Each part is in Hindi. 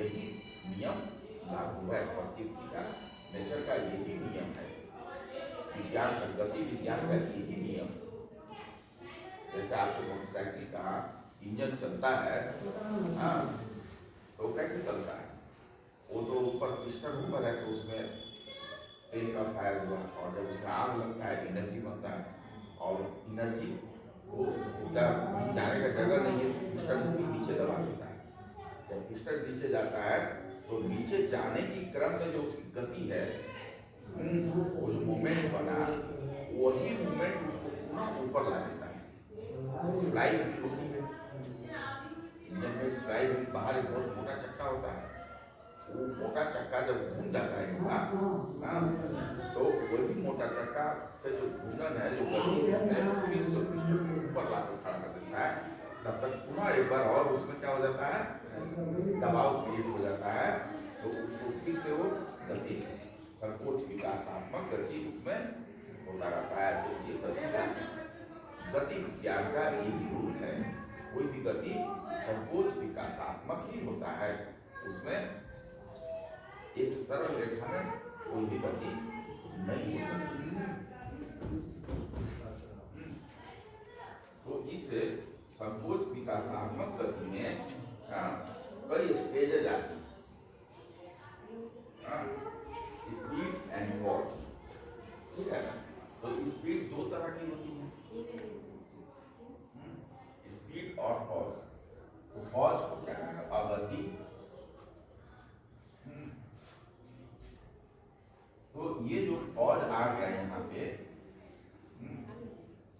यही नियम लागू है, प्रकृति का, नेचर का यही नियम है, विज्ञान का, गति विज्ञान का यही नियम। जैसे आपके मोटरसाइकिल का इंजन चलता है, हाँ, तो कैसे चलता है? वो तो ऊपर पिस्टन ऊपर है, तो उसमें तेल का फायर हुआ, और जब उसमें आग लगता है एनर्जी बनता है, और एनर्जी वो जाने का जगह नहीं है, पिस्टन भी नीचे दबा देता है। जब पिस्टन नीचे जाता है तो नीचे जाने की क्रम में जो उसकी गति है, वो जो मोमेंट बना, वही मोमेंट उसको पुनः ऊपर ला देता है। फ्लाई व्हील होती है, इंजन में फ्लाई व्हील, बाहर एक बहुत मोटा चक्का होता है, वो मोटा चक्का जब घूम जाता है तो वही मोटा चक्का से जो घूमन है, जो गति है, फिर से ऊपर ला के खड़ा कर देता है। तब तक पुनः एक बार और उसमें क्या हो जाता है, दबाव क्रिएट हो जाता है, तो उसको फिर से वो गति, संकोच विकासात्मक गति उसमें होता रहता है। तो ये गति विज्ञान का यही रूल है, कोई भी गति संकोच विकासात्मक ही होता है, उसमें एक सरल रेखा में कोई भी गति नहीं हो सकती। तो इस संकोच विकासात्मक गति में कई स्टेजेज आती हैं, स्पीड एंड फॉर्स, ठीक है। तो स्पीड दो तरह की होती है, स्पीड और फॉर्स। तो फॉर्स को क्या कहते हैं? अगति। तो ये जो पॉज आ गया यहाँ पे,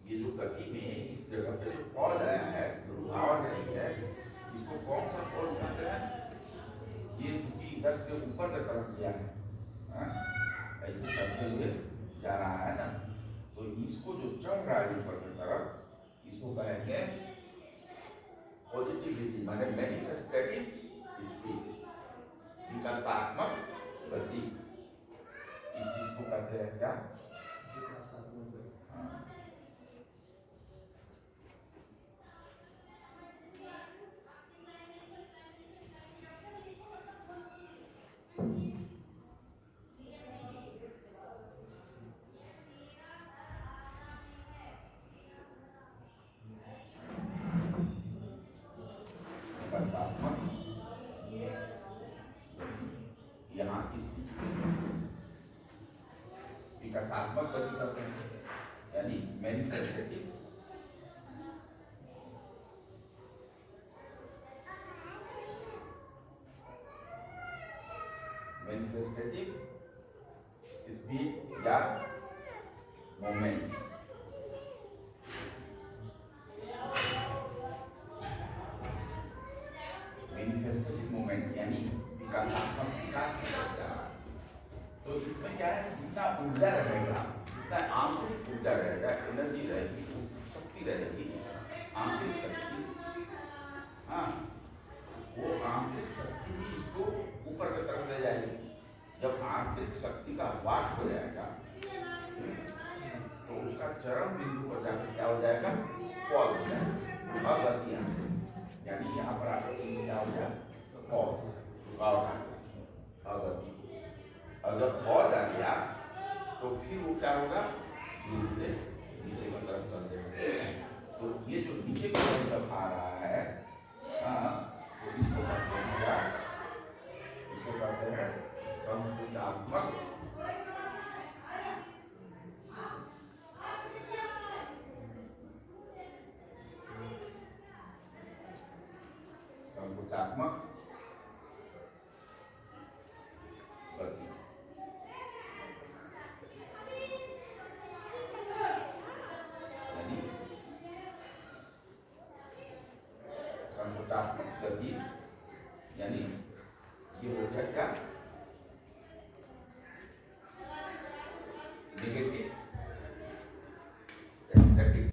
ये जो गति में इस जगह पे जो पॉज आया है, जो रुकावट आई है, इसको कौन सा पॉज कहते हैं? ये क्योंकि इधर से ऊपर की तरफ गया है, ऐसे चढ़ते हुए जा रहा है ना, तो इसको जो चढ़ रहा है ऊपर की तरफ, इसको कहेंगे पॉजिटिविटी, माने मैनिफेस्टेटिव स्पीड, विकासात्मक गति। इस चीज को कहते हैं क्या? यहाँ इस चीज विकासात्मक गति करते हैं, यानी मैनिफेस्टेटिव। मैनिफेस्टेटिव स्पीड या मोमेंट। मैनिफेस्टेटिव मोमेंट यानी विकासात्मक, विकास की तरफ जा रहा है। तो इसमें क्या है, जितना ऊर्जा रहेगा, जितना आंतरिक ऊर्जा रहेगा, एनर्जी रहेगी, शक्ति रहेगी, आंतरिक शक्ति, हाँ, वो आंतरिक शक्ति ही इसको ऊपर की तरफ ले जाएगी। जब आंतरिक शक्ति का वाट हो जाएगा, तो उसका चरम बिंदु पर जाकर क्या हो जाएगा? पॉज हो जाएगा, अगति। यानी यहाँ पर आकर क्या हो जाएगा? पॉज, रुकावट, अगति। अगर पॉज आ गया तो फिर वो क्या होगा? धीरे धीरे नीचे की तरफ चलते हैं। तो ये जो नीचे की तरफ आ रहा है, तो इसको कहते हैं क्या? इसको कहते हैं संकुचात्मक। संकुचात्मक गति। यानी संकुचात्मक गति यानी ये हो गया क्या? Negative static,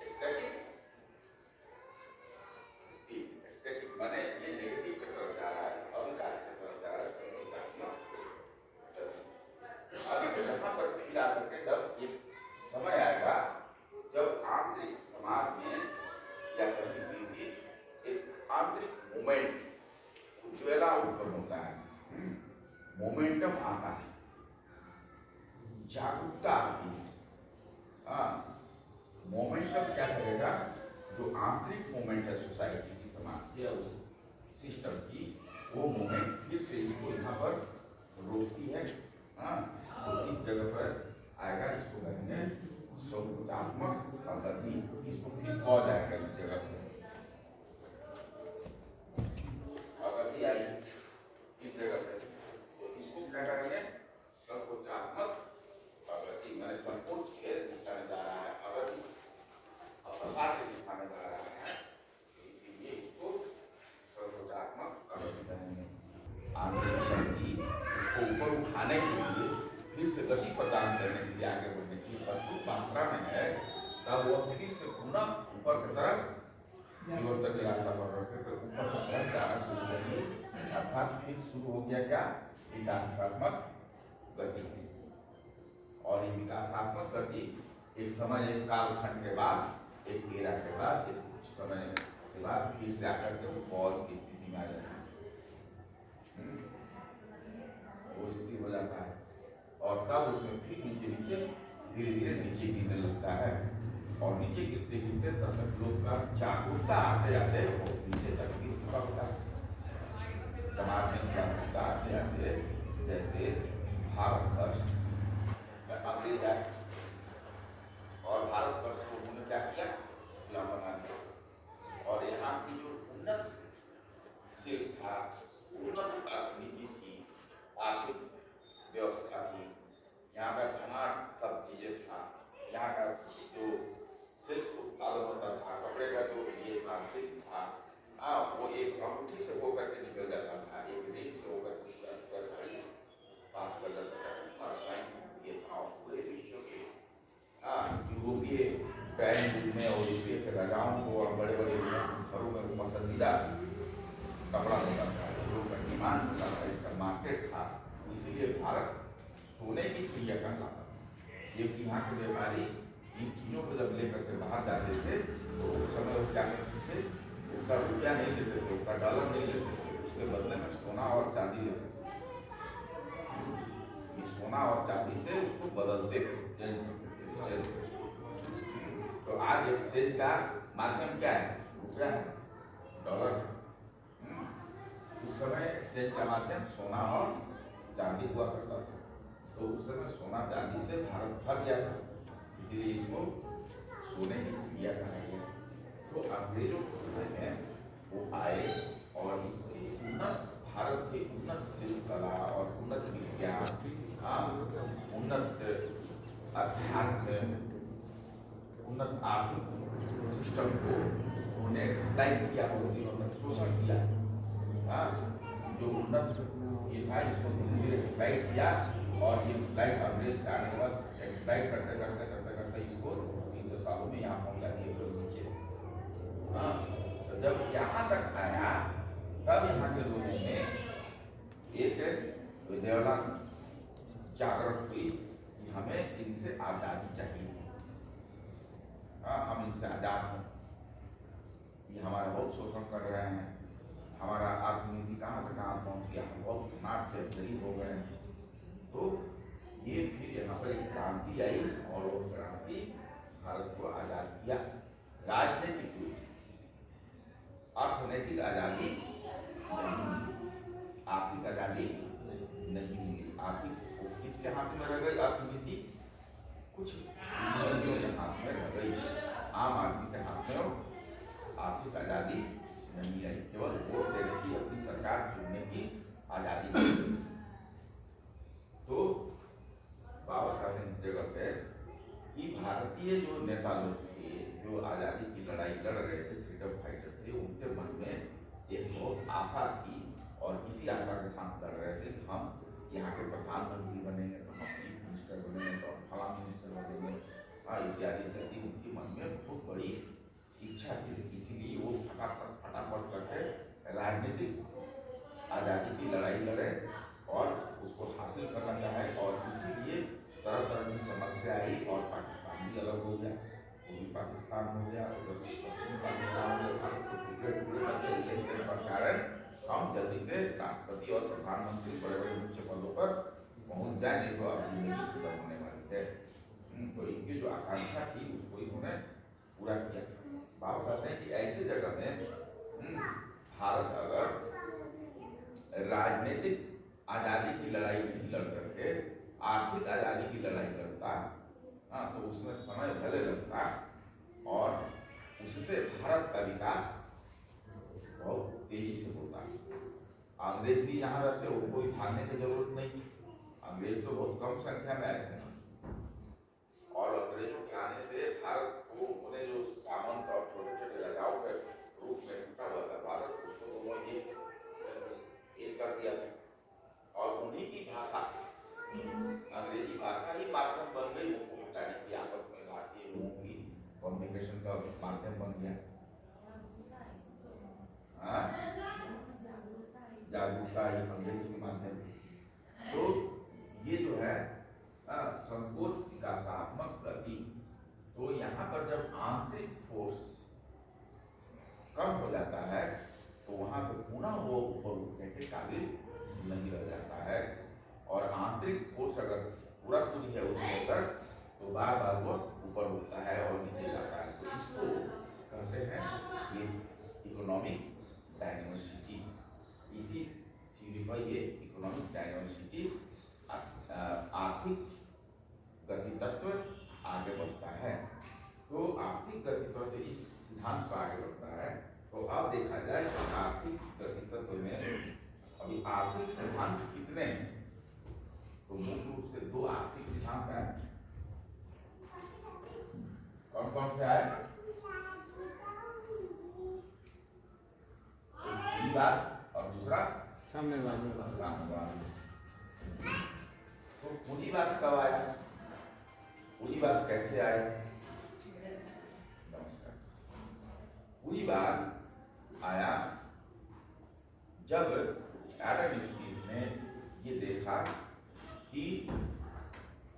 static speed, static माने ये नेगेटिव की तरफ जा रहा है, अविकास की तरफ जा रहा है, संकुचात्मक गति। अभी यहाँ पर फिर आकर के जब ये समय आएगा जब आंतरिक समाज में या कहीं भी एक आंतरिक मोमेंट उज्ज्वला उत्पन्न होता है, मोमेंटम आता है, जागरूकता आती है। मोमेंटम क्या करेगा, जो आंतरिक मोमेंट है सोसाइटी की, समाज की या उस सिस्टम की, वो मोमेंट फिर से इसको यहाँ पर रोकती है। तो इस जगह पर आएगा, इसको कहेंगे संकुचात्मक प्रगति, इसको फिर पॉज आएगा इस जगह पर, प्रगति आएगी इस जगह पे, तो इसको क्या करेंगे, संकुचात्मक प्रगति, मैंने संकोच के दिशा में जा रहा है, प्रगति प्रसार की दिशा में जा रहा है, इसीलिए इसको संकोचात्मक प्रगति कहेंगे। आंतरिक शक्ति उसको ऊपर उठाने के लिए, फिर से गति प्रदान करने के लिए, आगे बढ़ने के लिए प्रचुर मात्रा में है, तब वह फिर से पुनः ऊपर की तरफ निरंतर के रास्ता पर ऊपर की तरफ जाना शुरू करेंगे, अर्थात फिर शुरू हो गया क्या, विकासात्मक गति। और ये विकासात्मक गति एक समय, एक कालखंड के बाद, एक एरा के बाद, एक कुछ समय के बाद फिर से आकर के वो पॉज की स्थिति में आ जाता है, वो स्थिति हो जाता है, और तब उसमें फिर नीचे नीचे धीरे धीरे नीचे गिरने लगता है, और नीचे गिरते गिरते तब तक लोग का जागरूकता आते आते वो नीचे तक गिर चुका होता है। समाज में जागरूकता आते आते, जैसे भारतवर्ष अंग्रेज आए और भारतवर्ष को उन्होंने क्या किया, गुलाम बना दिया, और यहाँ की जो उन्नत शिल्प था, उन्नत अर्थनीति थी, आर्थिक व्यवस्था थी, यहाँ का धनाढ़ सब चीजें था, यहाँ का जो शिल्प उत्पादन होता था, कपड़े का जो ये था, शिल्प था, वो एक अंगूठी से होकर के निकल जाता था, एक रिंग से होकर के साड़ी पास कर जाता था, ये था। पूरे विश्व के यूरोपीय ब्रांड में और यूरोपीय के राजाओं को और बड़े बड़े घरों में पसंदीदा कपड़ा होता था, लोगों का डिमांड होता था, इसका मार्केट था, इसीलिए भारत सोने की चिड़िया कहलाता था। क्योंकि यहाँ के व्यापारी इन चीज़ों को जब लेकर के बाहर जाते थे, तो उस समय वो क्या करते थे, उसका रुपया नहीं लेते थे, उसका डॉलर नहीं लेते थे, उसके बदले में सोना और चांदी लेते थे। सोना और चांदी से उसको बदलते थे। तो आज एक्सचेंज का माध्यम क्या है, रुपया है, डॉलर। उस समय एक्सचेंज का माध्यम सोना और चांदी हुआ करता था। तो उस समय सोना चांदी से भारत भर गया था, इसलिए इसको सोने की चिड़िया कहा गया। तो अंग्रेजों के समय में वो आए और इसकी उन्नत, भारत के उन्नत शिल्प कला और उन्नत विज्ञान, उन्नत अध्यात्म, उन्नत आर्थिक सिस्टम को उन्होंने एक्सप्लाइट किया, उन्होंने शोषण किया। जो उन्नत ये था, इसको धीरे धीरे एक्सप्लाइट किया, और ये एक्सप्लाइट अंग्रेज आने के बाद एक्सप्लाइट करते करते करते करते इसको 300 सालों में यहाँ पहुँचा दिए नीचे। तो जब यहाँ तक आया, तब यहाँ के लोगों ने एक विद्यालय जागृत हुई कि हमें इनसे आज़ादी चाहिए, हम इनसे आज़ाद हैं, ये हमारा बहुत शोषण कर रहे हैं, हमारा अर्थनीति कहाँ से कहाँ पहुँच गया, हम बहुत धनाढ़ से गरीब हो गए हैं। तो ये फिर यहाँ पर एक क्रांति आई, और वो क्रांति भारत को आज़ाद किया, राजनीतिक रूप से। अर्थनैतिक आज़ादी नहीं, आर्थिक आज़ादी नहीं मिली। आर्थिक किसके हाथ में रह गई, अर्थनीति कुछ विरोधियों के हाथ में रह गई, आम आदमी के हाथ में आर्थिक आज़ादी नहीं आई, केवल वोट देने की, अपनी सरकार चुनने की आज़ादी नहीं। तो बाबा कहते हैं इस जगह पे कि भारतीय जो नेता लोग थे, जो आज़ादी की लड़ाई लड़ रहे थे, फ्रीडम फाइटर थे, उनके मन में एक बहुत आशा थी, और इसी आशा के साथ लड़ रहे थे। हम यहाँ के प्रधानमंत्री बनेंगे, तो हम चीफ मिनिस्टर बनेंगे, तो हम फला मिनिस्टर बनेंगे, इत्यादि इत्यादि। उनके मन में बहुत बड़ी इच्छा थी, इसीलिए वो फटाफट करके राजनीतिक आज़ादी की लड़ाई लड़े और उसको हासिल करना चाहे, और इसीलिए तरह तरह की समस्या आई, और पाकिस्तान भी अलग हो गया, वो भी पाकिस्तान हो गया, उधर पश्चिमी पाकिस्तान हो गया, टुकड़े टुकड़े बचे, कारण हम जल्दी से राष्ट्रपति और प्रधानमंत्री बड़े बड़े उच्च पदों पर पहुंच जाए, नहीं तो अब जिंदगी खत्म होने वाली है। तो इनकी जो आकांक्षा थी उसको इन्होंने पूरा किया। बाबा कहते हैं कि ऐसे जगह में भारत अगर राजनीतिक आजादी की लड़ाई नहीं लड़ करके आर्थिक आजादी की लड़ाई लड़ता, तो उसमें समय भले लगता और उससे भारत का विकास बहुत तेजी से होता। अंग्रेज भी यहाँ रहते, उनको भी भागने की जरूरत नहीं। अंग्रेज तो बहुत कम संख्या में आए थे और अंग्रेजों के आने से भारत को उन्होंने जो सामंत और छोटे छोटे राजाओं के रूप में टूटा हुआ था भारत, उसको उन्होंने एक कर दिया था। और उन्हीं की भाषा, अंग्रेजी भाषा ही माध्यम बन गई उनको मिटाने की, आपस में भारतीय लोगों की कम्युनिकेशन का माध्यम बन गया। जागरूकता ही अंग्रेजी के माध्यम से। तो ये जो है संकोच विकासात्मक गति, तो यहाँ पर जब आंतरिक फोर्स कम हो जाता है तो वहां से पुनः वो ऊपर उठने के काबिल नहीं रह जाता है। और आंतरिक फोर्स अगर पूरा पूरी है उसके अंदर तो बार बार वो ऊपर उठता है और नीचे जाता है। तो इसको कहते हैं ये इकोनॉमिक डायवर्सिटी। इसी थ्योरी पर ये इकोनॉमिक डायवर्सिटी आर्थिक गति तत्व आगे बढ़ता है। तो आर्थिक गति तत्व इस सिद्धांत पर आगे बढ़ता है। तो अब देखा जाए तो आर्थिक गति तत्व में अभी आर्थिक सिद्धांत कितने हैं, तो मुख्य रूप से दो आर्थिक सिद्धांत हैं। कौन कौन से आए? पूंजीवाद और दूसरा साम्यवाद। तो पूंजीवाद कब आया? पूंजीवाद कैसे आया? पूंजीवाद आया जब एडम स्मिथ ने ये देखा कि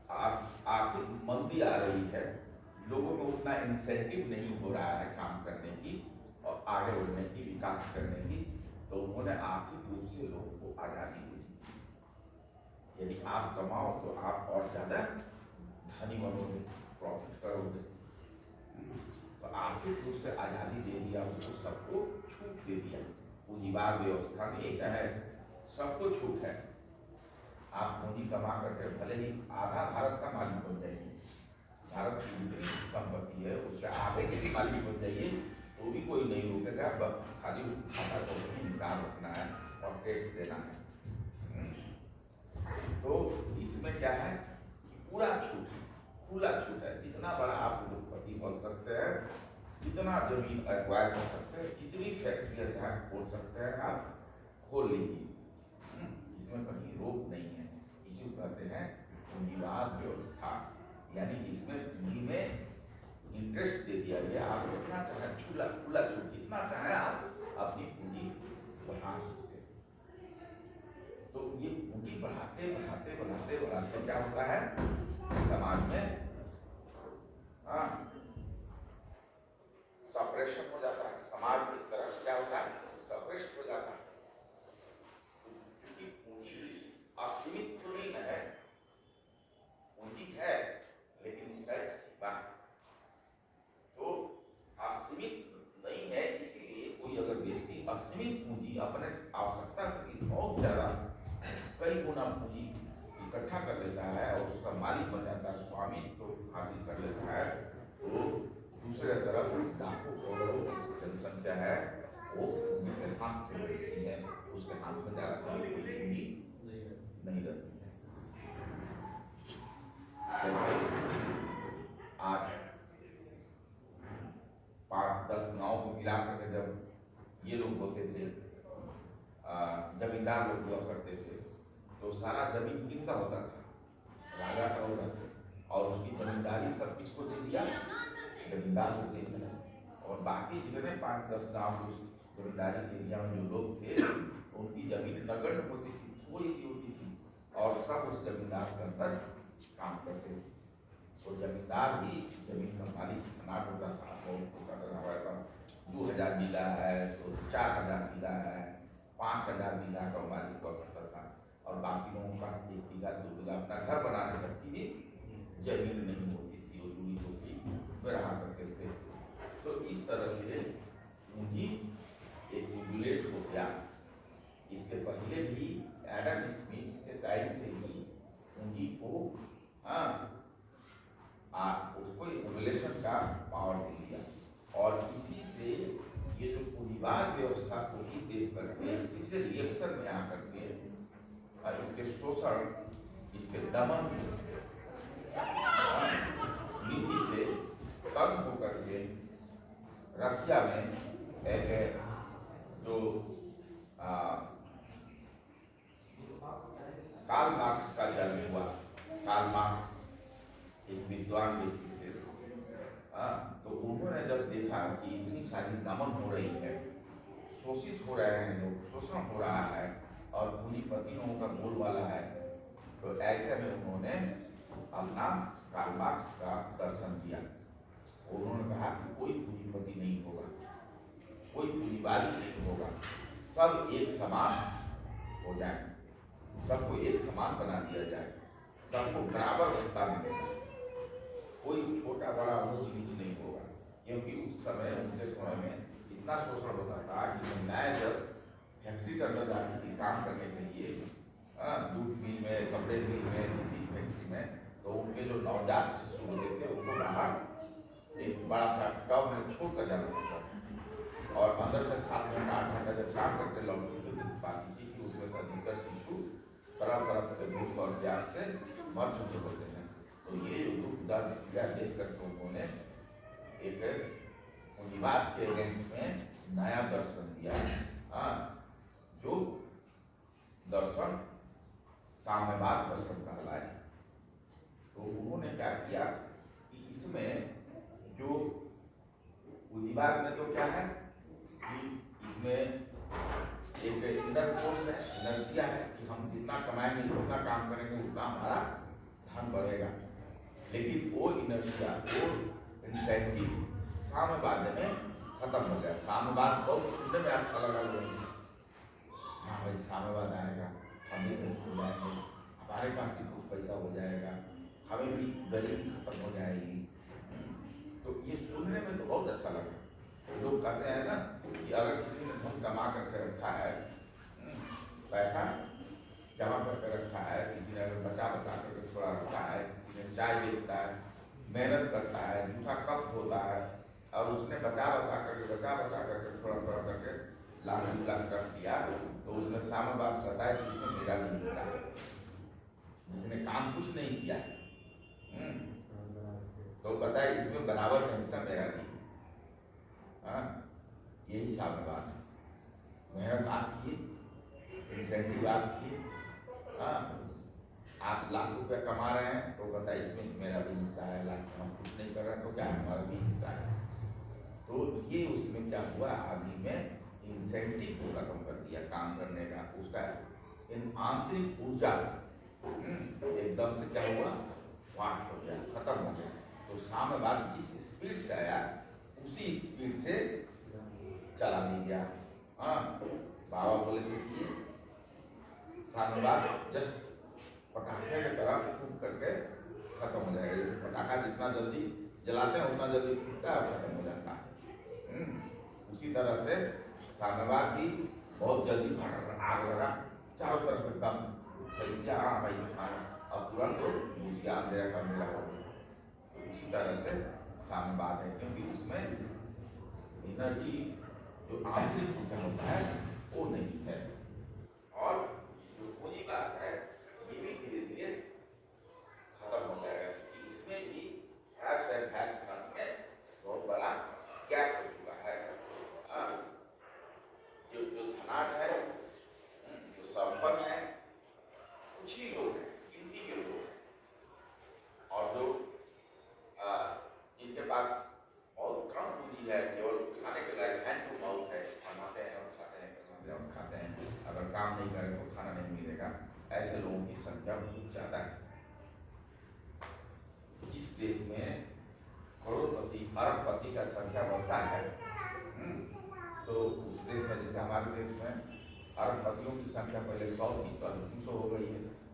आर्थिक मंदी आ रही है, लोगों में उतना इंसेंटिव नहीं हो रहा है काम करने की और आगे बढ़ने की, विकास करने की। तो उन्होंने आर्थिक रूप से लोगों को आजादी दी। यदि आप कमाओ तो आप और ज्यादा धनी बनोगे, प्रॉफिट करोगे। तो आर्थिक रूप से आजादी दे दिया, उसको सबको छूट दे दिया। पूंजीवाद व्यवस्था में एक है, सबको छूट है। आप पूंजी कमा करके भले ही आधा भारत का मालिक बन जाइए, भारत की जितनी संपत्ति है उससे आधे के भी मालिक बन जाइए, तो भी कोई नहीं रोकेगा। खाली उस खाता को हिसाब रखना है और टैक्स देना है। तो इसमें क्या है कि पूरा छूट है, खुला छूट है। जितना बड़ा आप उद्योगपति बन सकते हैं, जितना जमीन एक्वायर कर सकते हैं, जितनी फैक्ट्रियाँ जहाँ खोल सकते हैं आप खोल लीजिए। इसमें कहीं रोक नहीं है। इसी को कहते हैं पूंजीवाद व्यवस्था। यानी इसमें पूंजी में इंटरेस्ट दे दिया गया, आप जितना चाहे खुला छूट, जितना चाहे आप अपनी पूंजी बढ़ा सकते हैं। तो ये पूंजी बढ़ाते बढ़ाते बढ़ाते बढ़ाते क्या होता है, समाज में सप्रेशन हो जाता है। समाज की तरफ क्या होता है, सप्रेस्ट हो जाता है। क्योंकि पूंजी असीमित तो नहीं है, पूंजी है लेकिन इसका एक सीमा है। तो असीमित नहीं है, इसीलिए कोई अगर व्यक्ति असीमित पूंजी अपने आवश्यकता से बहुत ज्यादा कई गुना पूंजी इकट्ठा कर लेता है और उसका मालिक बन जाता है, स्वामित्व तो हासिल कर लेता है, तो दूसरे तरफ लाखों करोड़ों की जनसंख्या है वो पूंजी से हाथ फेर देती है, उसके हाथ में ज्यादा कोई पूंजी नहीं रहती है। जैसे आज 5-10 गाँव को मिला करके जब ये लोग होते थे, जमींदार लोग हुआ करते थे, तो सारा जमीन किनका होता था, राजा का होता था। और उसकी जमींदारी सब किसको दे दिया, जमींदार को दे दिया। और बाकी जितने 5-10 गाँव जमींदारी के एरिया में जो लोग थे, उनकी जमीन नगण्य होती थी, थोड़ी सी होती थी, और सब उस जमींदार के अंदर काम करते थे। तो जमींदार भी जमीन का मालिक खनाट होता था, और हमारे पास 2000 बीघा है तो 4000 बीघा है, 5,000 बीघा का मालिक हुआ करता था और बाकी लोगों के पास 1 बीघा 2 बीघा अपना घर बनाने तक की भी जमीन नहीं होती थी, वो जुड़ी झोपड़ी में रहा करते थे। तो इस तरह से पूंजी एक्यूमुलेट हो गया। इसके पहले भी एडम स्मिथ के टाइम से ही पूंजी को उसको एक्यूमुलेशन का पावर दे दिया और इसी से ये जो पूंजीवाद व्यवस्था को ही देख करके इसी से रिएक्शन में आकर के इसके शोषण, इसके दमन नीति से तंग होकर के रशिया में एक जो कार्ल मार्क्स का जन्म हुआ। कार्ल मार्क्स एक विद्वान व्यक्ति थे। तो उन्होंने जब देखा कि इतनी सारी दमन हो रही है, शोषित हो रहे हैं लोग, शोषण हो रहा है और पूंजीपतियों का बोलबाला है, तो ऐसे में उन्होंने अपना कार्ल मार्क्स का दर्शन दिया। उन्होंने कहा कि कोई पूंजीपति नहीं होगा, कोई पूंजीवादी नहीं होगा, सब एक समान हो जाए, सबको एक समान बना दिया जाए, सबको बराबर भत्ता मिलेगा, कोई छोटा बड़ा ऊंच नीच नहीं होगा। क्योंकि उस समय, उनके समय में इतना शोषण होता था कि महिलाएं जब फैक्ट्री के अंदर जाती थी काम करने के लिए, दूध मिल में, कपड़े मिल में, किसी फैक्ट्री में, तो उनके जो नवजात शिशु होते थे उनको बाहर एक बड़ा सा टब में छोड़ कर जाना पड़ता था और अंदर से 7 घंटा 8 घंटा जब काम करके लौटती थी तो पाती थी कि उसमें से अधिकतर शिशु तरह तरह के भूख और प्यास से मर चुके होते हैं। तो ये जो दुखदा देख करके उन्होंने एक पूंजीवाद के अगेंस्ट में नया दर्शन दिया, जो दर्शन साम्यवाद दर्शन कहलाया। तो उन्होंने क्या किया कि इसमें जो पूंजीवाद में तो क्या है कि इसमें एक इनर फोर्स है, इनर्शिया है कि हम जितना कमाएंगे, जितना काम करेंगे उतना हमारा धन बढ़ेगा। लेकिन वो इनर्शिया, वो इंसेंटिव साम्यवाद में खत्म हो गया। साम्यवाद बहुत सुनने में अच्छा लगा लोगों को, हाँ भाई साम्यवाद आएगा, हम भी कहीं हो जाएंगे, हमारे पास भी कुछ पैसा हो जाएगा, हमें भी गरीबी खत्म हो जाएगी। तो ये सुनने में तो बहुत अच्छा लगा। लोग कहते हैं ना कि अगर किसी ने धन कमा करके रखा है, पैसा जमा करके रखा है, किसी ने अगर बचा करके थोड़ा रखा है, किसी ने चाय बेचता है, मेहनत करता है, जूठा कप धोता है और उसने बचा करके थोड़ा थोड़ा करके लाख रख दिया, तो उसमें साम्यवाद कहता है कि इसमें मेरा भी हिस्सा है। जिसने काम कुछ नहीं किया तो कहता है इसमें बराबर का हिस्सा मेरा भी। यही साम्यवाद है। मेहनत आप किए, इंसेंटिव आप किए, आप लाख रुपया कमा रहे हैं तो कहता है इसमें मेरा भी हिस्सा है, लाख हम कुछ नहीं कर रहे हैं तो क्या हमारा भी हिस्सा है। तो ये उसमें क्या हुआ, आदमी में इंसेंटिव को खत्म कर दिया काम करने का, उसका इन आंतरिक ऊर्जा एकदम से क्या हुआ, वाश हो गया, खत्म हो गया। तो साम्यवाद जिस स्पीड से आया उसी स्पीड से चला नहीं गया। बाबा बोले थे कि साम्यवाद जस्ट पटाखे की तरह फूंक करके खत्म हो जाएगा। पटाखा जितना जल्दी जलाते हैं उतना जल्दी फूटता है, खत्म हो जाता है। उसी तरह से साम्यवाद भी बहुत जल्दी आग लगा, चारों तरफ एकदम फैल गया। हाँ भाई अब तुरंत तो अंधेरा का अंधेरा हो गया। उसी तरह से साम्यवाद है, क्योंकि उसमें एनर्जी जो आंतरिक ऊर्जा होता है वो नहीं है। और जो पूंजीवाद है ये भी धीरे धीरे खत्म हो जाएगा, क्योंकि इसमें भी हैव्स एंड हैव्स नॉट में बहुत बड़ा गैप हो चुका है। जो धनाढ्य है, जो संपन्न है, कुछ ही लोग हैं, गिनती के लोग हैं, और जो इनके पास बहुत कम पूंजी है, केवल खाने के लायक हैंड टू माउथ है, कमाते हैं और खाते हैं, कमाते हैं और खाते हैं, अगर काम नहीं करें तो खाना नहीं मिलेगा। ऐसे लोगों की संख्या बहुत ज़्यादा है। जिस देश में करोड़पति अरबपति का संख्या बढ़ता है, तो उस देश में, जैसे हमारे देश में भारत नदियों की संख्या पहले 100 थी, तो अब 200 हो गई है।